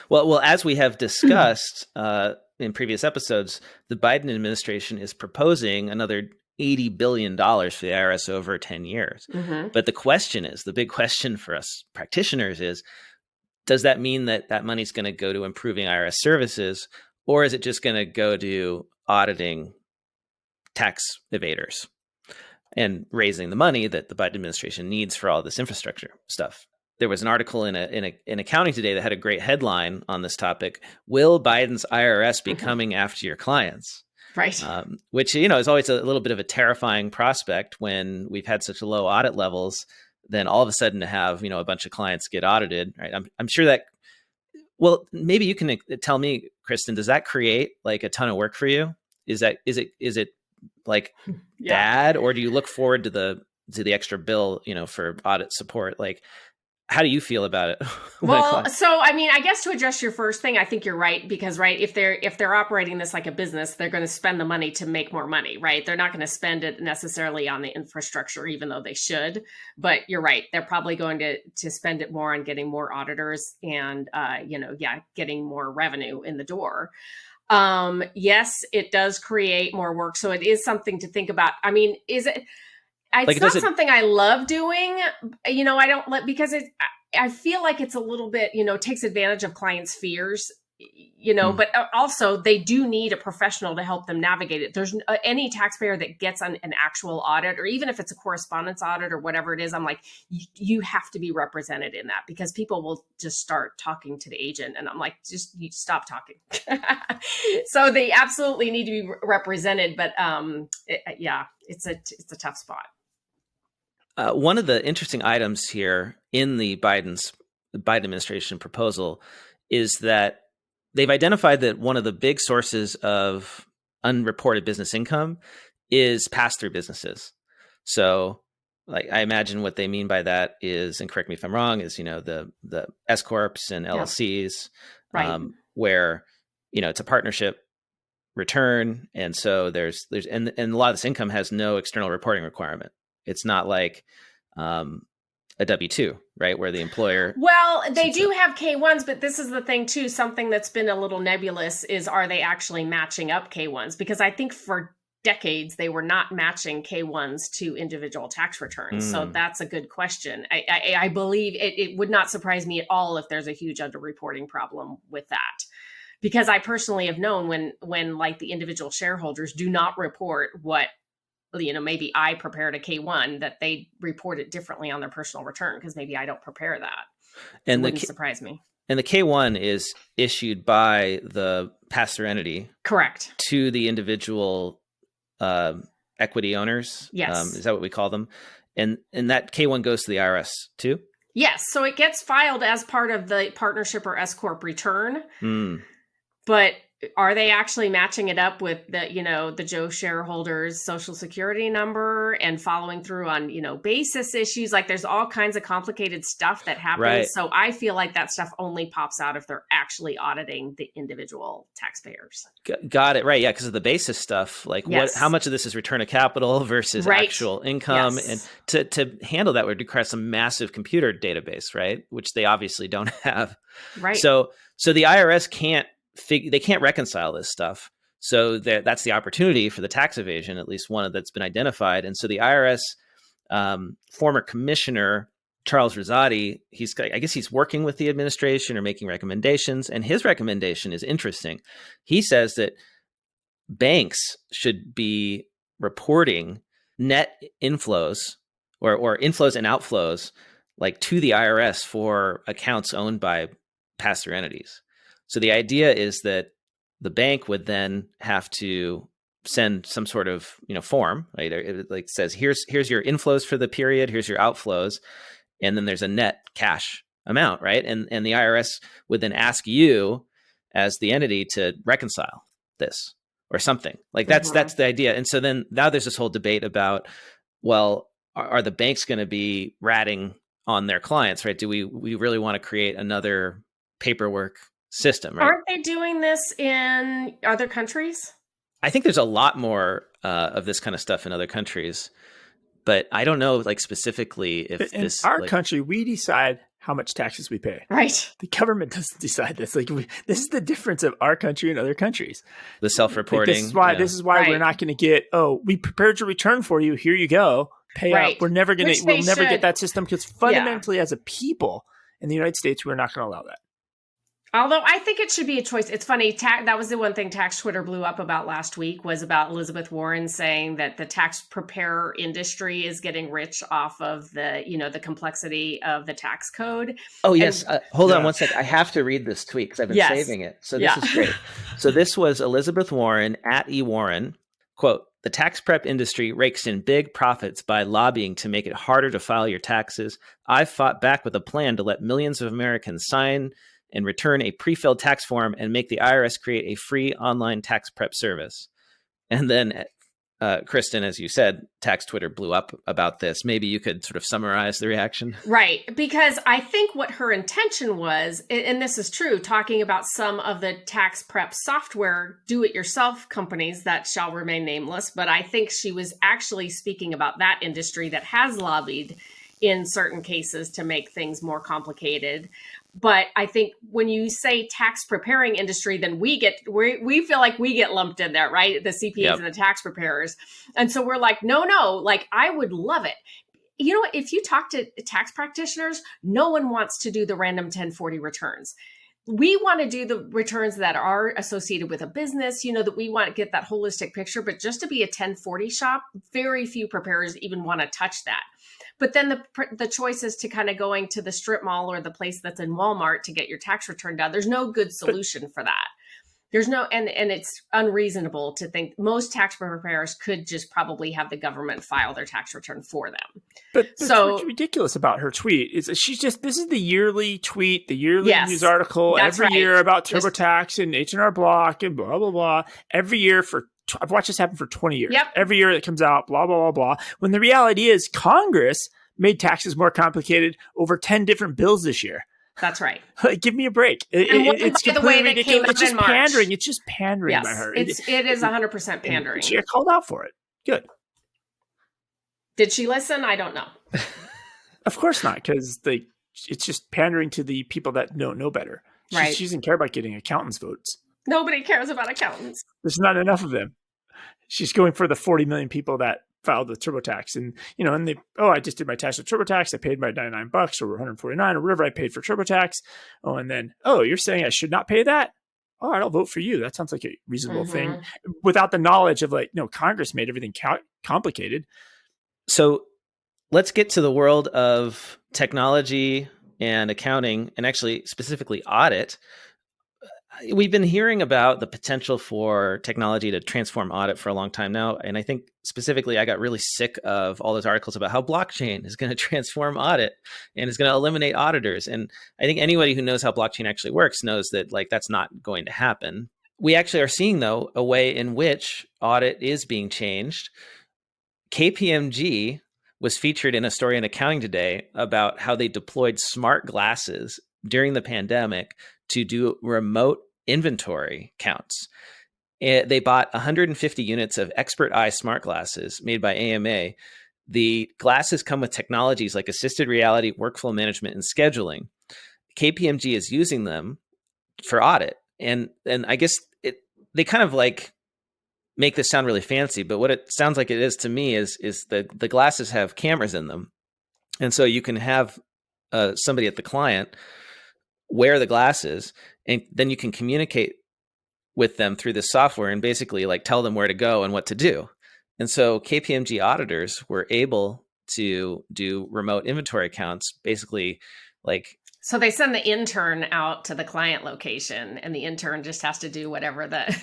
Well, as we have discussed in previous episodes, the Biden administration is proposing another $80 billion for the IRS over 10 years. Mm-hmm. But the big question for us practitioners is, does that mean that money's going to go to improving IRS services, or is it just going to go to auditing tax evaders and raising the money that the Biden administration needs for all this infrastructure stuff? There was an article in Accounting Today that had a great headline on this topic: "Will Biden's IRS be coming after your clients?" Right. Which is always a little bit of a terrifying prospect when we've had such low audit levels. Then all of a sudden to have a bunch of clients get audited, right? I'm sure that. Well, maybe you can tell me, Kristin, does that create like a ton of work for you? Is it like bad, or do you look forward to the extra bill, for audit support? Like, how do you feel about it? Well, so I guess to address your first thing, I think you're right, because if they're operating this like a business, they're going to spend the money to make more money, right? They're not going to spend it necessarily on the infrastructure, even though they should. But you're right, they're probably going to spend it more on getting more auditors and getting more revenue in the door. Yes, it does create more work, so it is something to think about. Is it? It's not something I love doing. I don't let, because I feel like it's a little bit, takes advantage of clients' fears, but also they do need a professional to help them navigate it. There's any taxpayer that gets an actual audit, or even if it's a correspondence audit or whatever it is, I'm like, you have to be represented in that, because people will just start talking to the agent. And I'm like, just stop talking. So they absolutely need to be represented. But it's a tough spot. One of the interesting items here in the Biden administration proposal is that they've identified that one of the big sources of unreported business income is pass-through businesses. So, like, I imagine what they mean by that is, and correct me if I'm wrong, is the S corps and LLCs, right, where it's a partnership return, and so there's and a lot of this income has no external reporting requirement. It's not like a W-2, right? Where the employer. Well, they do have K-1s, but this is the thing too. Something that's been a little nebulous is, are they actually matching up K-1s? Because I think for decades, they were not matching K-1s to individual tax returns. So that's a good question. I believe it would not surprise me at all if there's a huge underreporting problem with that. Because I personally have known when like the individual shareholders do not report what, maybe I prepared a K-1, that they report it differently on their personal return because maybe I don't prepare that. And it wouldn't surprise me. And the K-1 is issued by the pass-through entity. Correct. To the individual equity owners. Yes. Is that what we call them? And that K-1 goes to the IRS too? Yes. So it gets filed as part of the partnership or S Corp return. But are they actually matching it up with the Joe shareholder's social security number and following through on, basis issues? Like there's all kinds of complicated stuff that happens. Right. So I feel like that stuff only pops out if they're actually auditing the individual taxpayers. Got it. Right. Yeah. Because of the basis stuff, like how much of this is return of capital versus actual income. Yes. And to handle that would require some massive computer database, right? Which they obviously don't have. Right. So the IRS can't reconcile this stuff. So that's the opportunity for the tax evasion, at least one that's been identified. And so the IRS former commissioner, Charles Rosati, I guess he's working with the administration or making recommendations. And his recommendation is interesting. He says that banks should be reporting net inflows or inflows and outflows like to the IRS for accounts owned by pass-through entities. So the idea is that the bank would then have to send some sort of form, right? It like says here's your inflows for the period, here's your outflows, and then there's a net cash amount, right? And the IRS would then ask you as the entity to reconcile this or something like that's the idea. And so then now there's this whole debate about, well, are the banks going to be ratting on their clients, right? Do we really want to create another paperwork system, right? Aren't they doing this in other countries? I think there's a lot more of this kind of stuff in other countries, but I don't know, like specifically if in this. Our country, we decide how much taxes we pay. Right. The government doesn't decide this. This is the difference of our country and other countries. The self-reporting. This is why we're not going to get. Oh, we prepared your return for you. Here you go. Pay up. We're never going to. We'll never get that system because fundamentally, as a people in the United States, we're not going to allow that. Although I think it should be a choice. It's funny. That was the one thing tax Twitter blew up about last week, was about Elizabeth Warren saying that the tax preparer industry is getting rich off of the complexity of the tax code. Oh, yes. Hold on one sec. I have to read this tweet because I've been saving it. So this is great. So this was Elizabeth Warren at eWarren. Quote, "The tax prep industry rakes in big profits by lobbying to make it harder to file your taxes. I've fought back with a plan to let millions of Americans sign and return a pre-filled tax form and make the IRS create a free online tax prep service." And then, Kristin, as you said, tax Twitter blew up about this. Maybe you could sort of summarize the reaction. Right. Because I think what her intention was, and this is true, talking about some of the tax prep software do-it-yourself companies that shall remain nameless, but I think she was actually speaking about that industry that has lobbied in certain cases to make things more complicated. But I think when you say tax preparing industry, then we feel like we get lumped in there, right? The CPAs and the tax preparers. And so we're like, no, like I would love it. You know what? If you talk to tax practitioners, no one wants to do the random 1040 returns. We want to do the returns that are associated with a business, that we want to get that holistic picture. But just to be a 1040 shop, very few preparers even want to touch that. But then the choice is to kind of going to the strip mall or the place that's in Walmart to get your tax return done. There's no good solution for that. There's no, and it's unreasonable to think most tax preparers could just probably have the government file their tax return for them. But what's ridiculous about her tweet is that this is the yearly tweet, the yearly news article every year about TurboTax and H&R Block and blah, blah, blah. Every year I've watched this happen for 20 years. Yep. Every year it comes out, blah, blah, blah, blah. When the reality is Congress made taxes more complicated over 10 different bills this year. That's right. Give me a break. It's completely ridiculous. It's just pandering. It's just pandering by her. It is 100% pandering. She got called out for it. Good. Did she listen? I don't know. Of course not, because it's just pandering to the people that know better. She doesn't care about getting accountants' votes. Nobody cares about accountants. There's not enough of them. she's going for the 40 million people that filed with TurboTax. And, and I just did my tax with TurboTax. I paid my $99 or 149 or whatever I paid for TurboTax. Oh, and then, you're saying I should not pay that? All right, I'll vote for you. That sounds like a reasonable thing, without the knowledge of Congress made everything complicated. So let's get to the world of technology and accounting, and actually specifically audit. We've been hearing about the potential for technology to transform audit for a long time now. And I think specifically, I got really sick of all those articles about how blockchain is going to transform audit and is going to eliminate auditors. And I think anybody who knows how blockchain actually works knows that that's not going to happen. We actually are seeing, though, a way in which audit is being changed. KPMG was featured in a story in Accounting Today about how they deployed smart glasses during the pandemic to do remote inventory counts. They bought 150 units of Expert Eye smart glasses made by AMA. The glasses come with technologies like assisted reality, workflow management, and scheduling. KPMG is using them for audit. And I guess they kind of make this sound really fancy, but what it sounds like it is to me is the glasses have cameras in them. And so you can have somebody at the client wear the glasses, and then you can communicate with them through this software and basically tell them where to go and what to do. And so KPMG auditors were able to do remote inventory accounts, basically So they send the intern out to the client location, and the intern just has to do whatever the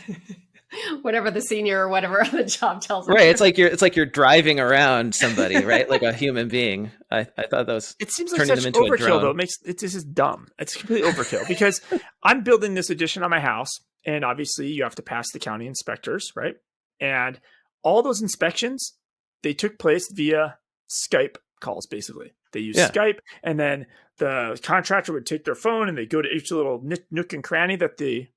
whatever the senior or whatever on the job tells them. Right. It's like you're driving around somebody, right? Like a human being. I thought that was. It seems like such overkill, though. This is dumb. It's completely overkill because I'm building this addition on my house, and obviously you have to pass the county inspectors, right? And all those inspections, they took place via Skype calls, basically. They use Skype, and then the contractor would take their phone and they go to each little nook and cranny that the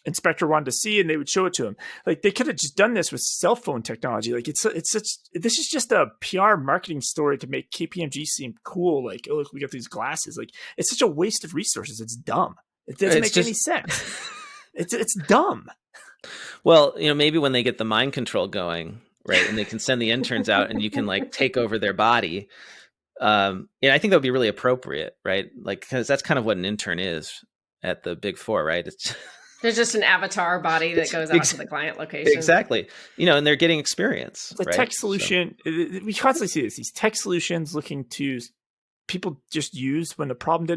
inspector wanted to see, and they would show it to him. They could have just done this with cell phone technology. This is just a PR marketing story to make KPMG seem cool. Oh, look, we got these glasses. It's such a waste of resources. It's dumb. It doesn't make any sense. It's dumb. Well, maybe when they get the mind control going, right, and they can send the interns out and you can take over their body. I think that would be really appropriate, right? Because that's kind of what an intern is at the Big Four, right? There's just an avatar body that goes out to the client location. Exactly. And they're getting experience. The tech solution, we constantly see this, these tech solutions looking to people just use when the problem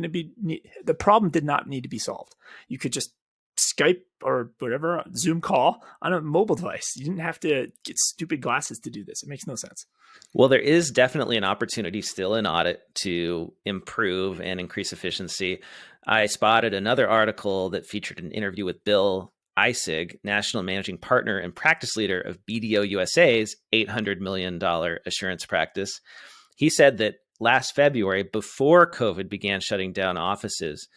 did not need to be solved. You could just Skype or whatever, Zoom call on a mobile device. You didn't have to get stupid glasses to do this. It makes no sense. Well, there is definitely an opportunity still in audit to improve and increase efficiency. I spotted another article that featured an interview with Bill Eisig, National Managing Partner and Practice Leader of BDO USA's $800 million assurance practice. He said that last February, before COVID began shutting down offices,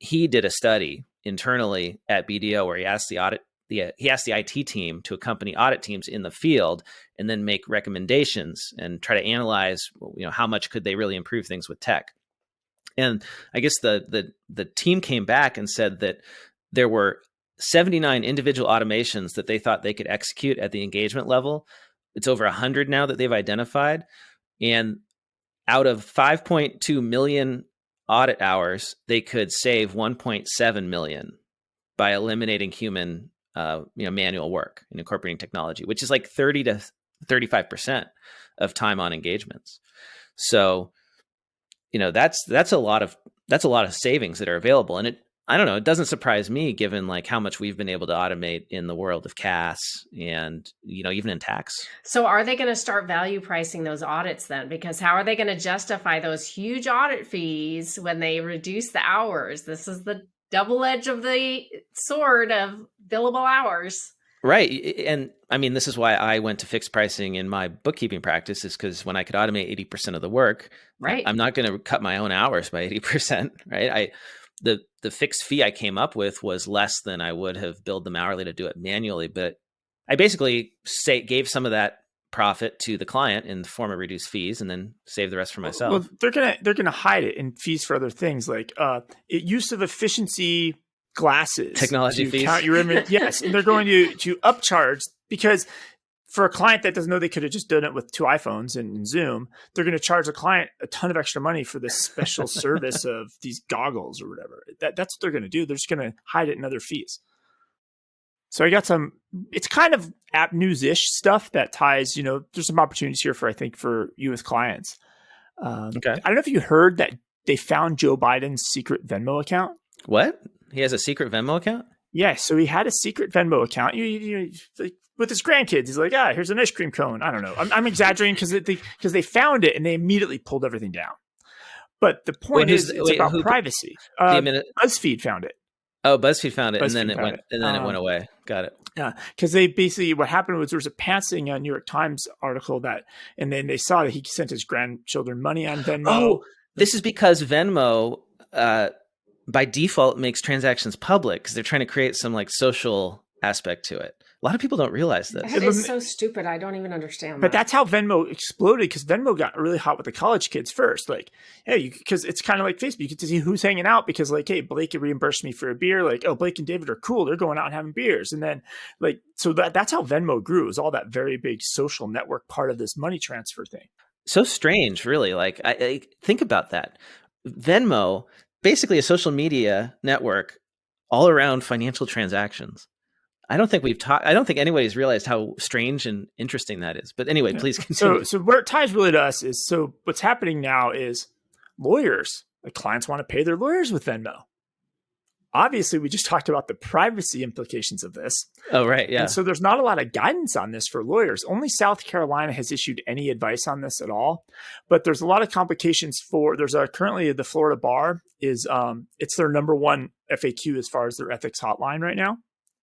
he did a study internally at BDO where he asked the IT team to accompany audit teams in the field and then make recommendations and try to analyze, how much could they really improve things with tech. And I guess the team came back and said that there were 79 individual automations that they thought they could execute at the engagement level. It's over 100 now that they've identified. And out of 5.2 million audit hours, they could save 1.7 million by eliminating human manual work and incorporating technology, which is 30 to 35% of time on engagements. So, that's a lot of savings that are available. And it doesn't surprise me given how much we've been able to automate in the world of CAS and, even in tax. So are they going to start value pricing those audits then? Because how are they going to justify those huge audit fees when they reduce the hours? This is the double edge of the sword of billable hours. Right. And this is why I went to fixed pricing in my bookkeeping practice, is because when I could automate 80% of the work, right, I'm not going to cut my own hours by 80%. Right. The fixed fee I came up with was less than I would have billed them hourly to do it manually. But I basically gave some of that profit to the client in the form of reduced fees and then save the rest for myself. Well, they're gonna hide it in fees for other things like use of efficiency glasses, technology fees. Count your image. Yes, and they're going to upcharge because for a client that doesn't know they could have just done it with 2 iPhones and Zoom, they're going to charge a client a ton of extra money for this special service of these goggles or whatever. That's what they're going to do. They're just going to hide it in other fees. So I got some, it's kind of app news-ish stuff that ties, there's some opportunities here for you as clients. Okay. I don't know if you heard that they found Joe Biden's secret Venmo account. What? He has a secret Venmo account? Yeah. So he had a secret Venmo account. Like, with his grandkids, he's like, here's an ice cream cone. I don't know. I'm exaggerating because they found it and they immediately pulled everything down. But the point is, it's about privacy. BuzzFeed found it. Oh, BuzzFeed found it, and then it went away. Got it. Yeah, because they basically, what happened was there was a pantsing New York Times article and then they saw that he sent his grandchildren money on Venmo. Oh, this is because Venmo, by default, makes transactions public because they're trying to create some like social aspect to it. A lot of people don't realize this. That is so stupid. I don't even understand But that's how Venmo exploded, because Venmo got really hot with the college kids first. Like, hey, because it's kind of like Facebook. You get to see who's hanging out because, like, hey, Blake reimbursed me for a beer. Like, oh, Blake and David are cool. They're going out and having beers. And then, like, so that's how Venmo grew. It was all that very big social network part of this money transfer thing. So strange, really. Like, I think about that. Venmo, basically a social media network all around financial transactions. I don't think anybody's realized how strange and interesting that is. But anyway, please continue. So where it ties really to us is, so what's happening now is lawyers, like clients want to pay their lawyers with Venmo. Obviously, we just talked about the privacy implications of this. Oh, right. Yeah. And so there's not a lot of guidance on this for lawyers. Only South Carolina has issued any advice on this at all. But there's a lot of complications currently the Florida bar is, it's their number one FAQ as far as their ethics hotline right now.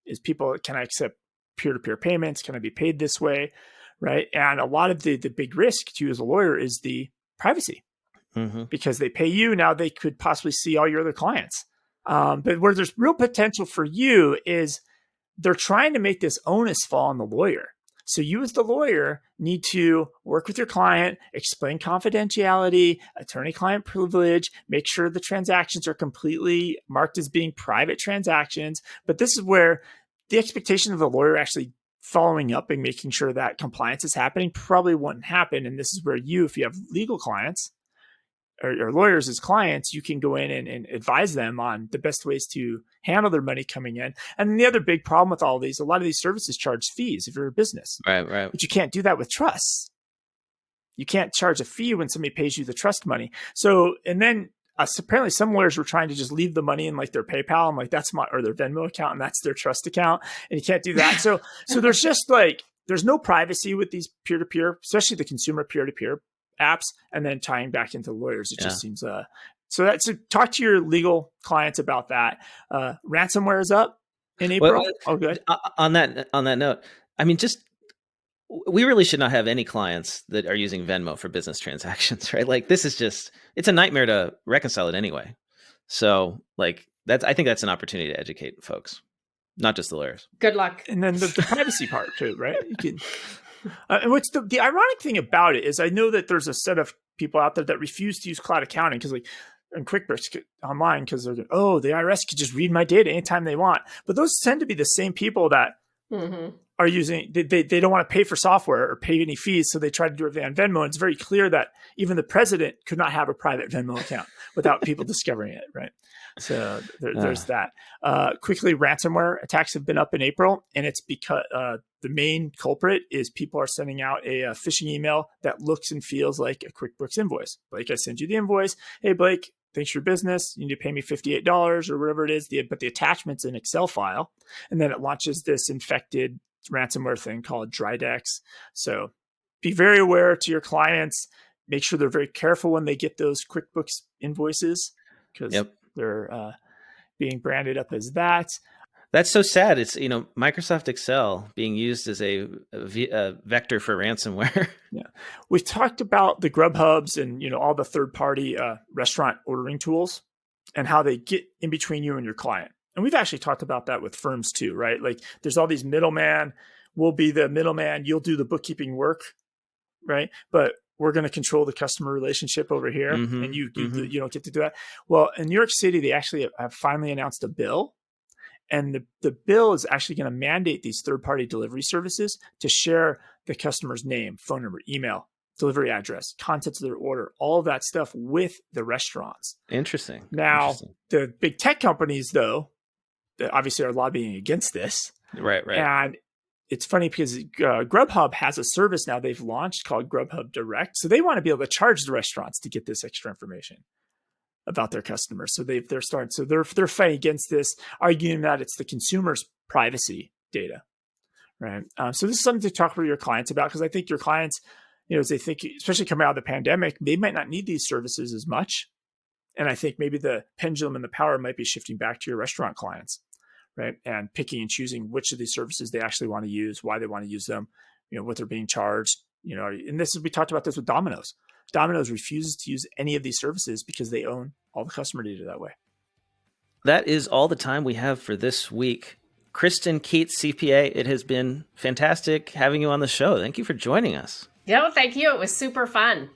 Is people, can I accept peer-to-peer payments? Can I be paid this way? Right. And a lot of the big risk to you as a lawyer is the privacy, because they pay you. Now they could possibly see all your other clients. But where there's real potential for you is they're trying to make this onus fall on the lawyer. So you as the lawyer need to work with your client, explain confidentiality, attorney-client privilege, make sure the transactions are completely marked as being private transactions. But this is where the expectation of the lawyer actually following up and making sure that compliance is happening probably wouldn't happen. And this is where if you have legal clients or lawyers as clients, you can go in and advise them on the best ways to handle their money coming in. And then the other big problem with all of these, a lot of these services charge fees if you're a business. Right. But you can't do that with trusts. You can't charge a fee when somebody pays you the trust money. So, and then apparently some lawyers were trying to just leave the money in like their PayPal and like or their Venmo account, and that's their trust account. And you can't do that. So there's just like, there's no privacy with these peer-to-peer, especially the consumer peer-to-peer apps, and then tying back into lawyers. It just seems so talk to your legal clients about that. Ransomware is up in April. Good. On that note, I mean, we really should not have any clients that are using Venmo for business transactions, right? Like this is it's a nightmare to reconcile it anyway. So like I think that's an opportunity to educate folks, not just the lawyers. Good luck. And then the privacy part too, right? You can. And what's the ironic thing about it is I know that there's a set of people out there that refuse to use cloud accounting because like in QuickBooks online, because they're the IRS could just read my data anytime they want. But those tend to be the same people that are using, they don't want to pay for software or pay any fees. So they try to do it on Venmo. And it's very clear that even the president could not have a private Venmo account without people discovering it, right? So there's that. Quickly, ransomware attacks have been up in April, and it's because the main culprit is people are sending out a phishing email that looks and feels like a QuickBooks invoice. Blake, I send you the invoice. Hey, Blake, thanks for your business. You need to pay me $58 or whatever it is. But the attachment's an Excel file, and then it launches this infected ransomware thing called Drydex. So be very aware to your clients. Make sure they're very careful when they get those QuickBooks invoices, because they're being branded up as that. That's so sad. It's, Microsoft Excel being used as a vector for ransomware. Yeah. We've talked about the Grubhubs and, all the third-party restaurant ordering tools and how they get in between you and your client. And we've actually talked about that with firms too, right? Like there's all these middlemen. We'll be the middleman. You'll do the bookkeeping work, right? But we're going to control the customer relationship over here, and you don't get to do that. Well, in New York City, they actually have finally announced a bill, And the bill is actually going to mandate these third-party delivery services to share the customer's name, phone number, email, delivery address, contents of their order, all of that stuff with the restaurants. Interesting. Now, the big tech companies, though, that obviously are lobbying against this. Right. And it's funny because Grubhub has a service now they've launched called Grubhub Direct. So they want to be able to charge the restaurants to get this extra information about their customers. So they're fighting against this, arguing that it's the consumer's privacy data, right? So this is something to talk with your clients about, because I think your clients, as they think, especially coming out of the pandemic, they might not need these services as much. And I think maybe the pendulum and the power might be shifting back to your restaurant clients, right? And picking and choosing which of these services they actually want to use, why they want to use them, what they're being charged, and we talked about this with Domino's. Domino's refuses to use any of these services because they own all the customer data that way. That is all the time we have for this week. Kristen Keats, CPA, it has been fantastic having you on the show. Thank you for joining us. Yeah, thank you. It was super fun.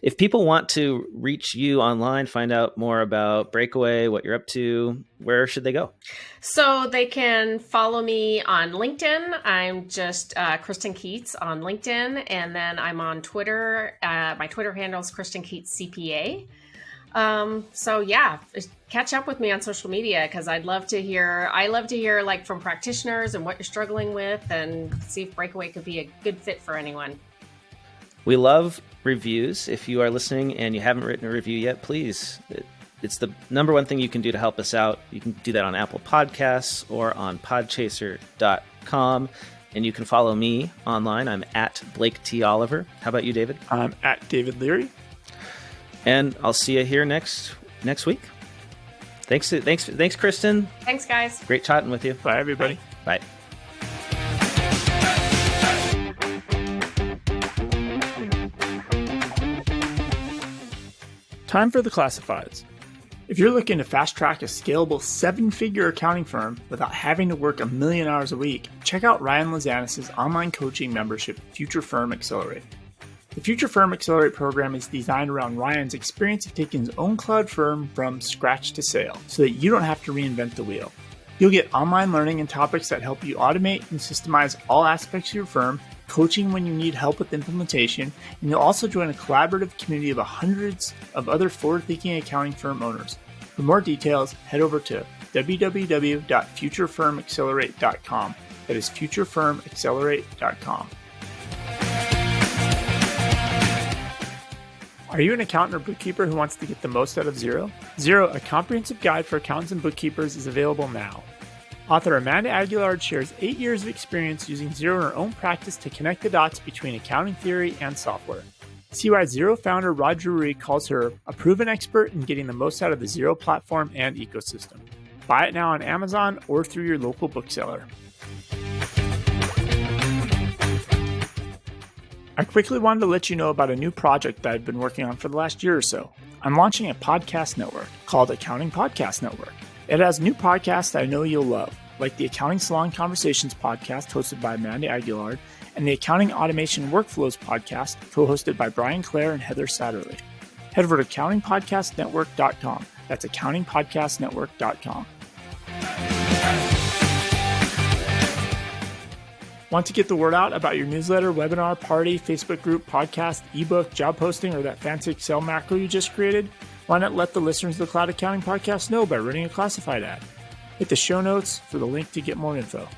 If people want to reach you online, find out more about Breakaway, what you're up to, where should they go? So they can follow me on LinkedIn. I'm just Kristen Keats on LinkedIn. And then I'm on Twitter. My Twitter handle is Kristen Keats CPA. So yeah, catch up with me on social media, because I love to hear like from practitioners and what you're struggling with, and see if Breakaway could be a good fit for anyone. We love reviews. If you are listening and you haven't written a review yet, please. It's the number one thing you can do to help us out. You can do that on Apple Podcasts or on podchaser.com. And you can follow me online. I'm at Blake T. Oliver. How about you, David? I'm at David Leary. And I'll see you here next week. Thanks, Kristen. Thanks, guys. Great chatting with you. Bye, everybody. Bye. Time for the classifieds. If you're looking to fast track a scalable 7-figure accounting firm without having to work 1 million hours a week, check out Ryan Lazanis' online coaching membership, Future Firm Accelerate. The Future Firm Accelerate program is designed around Ryan's experience of taking his own cloud firm from scratch to sale, so that you don't have to reinvent the wheel. You'll get online learning and topics that help you automate and systemize all aspects of your firm, coaching when you need help with implementation, and you'll also join a collaborative community of hundreds of other forward-thinking accounting firm owners. For more details, head over to www.futurefirmaccelerate.com. That is futurefirmaccelerate.com. Are you an accountant or bookkeeper who wants to get the most out of Xero? Xero, a comprehensive guide for accountants and bookkeepers, is available now. Author Amanda Aguilard shares 8 years of experience using Xero in her own practice to connect the dots between accounting theory and software. See why Xero founder Rod Drury calls her a proven expert in getting the most out of the Xero platform and ecosystem. Buy it now on Amazon or through your local bookseller. I quickly wanted to let you know about a new project that I've been working on for the last year or so. I'm launching a podcast network called Accounting Podcast Network. It has new podcasts that I know you'll love, like the Accounting Salon Conversations podcast hosted by Amanda Aguilard, and the Accounting Automation Workflows podcast co-hosted by Brian Clare and Heather Satterley. Head over to accountingpodcastnetwork.com. That's accountingpodcastnetwork.com. Want to get the word out about your newsletter, webinar, party, Facebook group, podcast, ebook, job posting, or that fancy Excel macro you just created? Why not let the listeners of the Cloud Accounting Podcast know by running a classified ad? Hit the show notes for the link to get more info.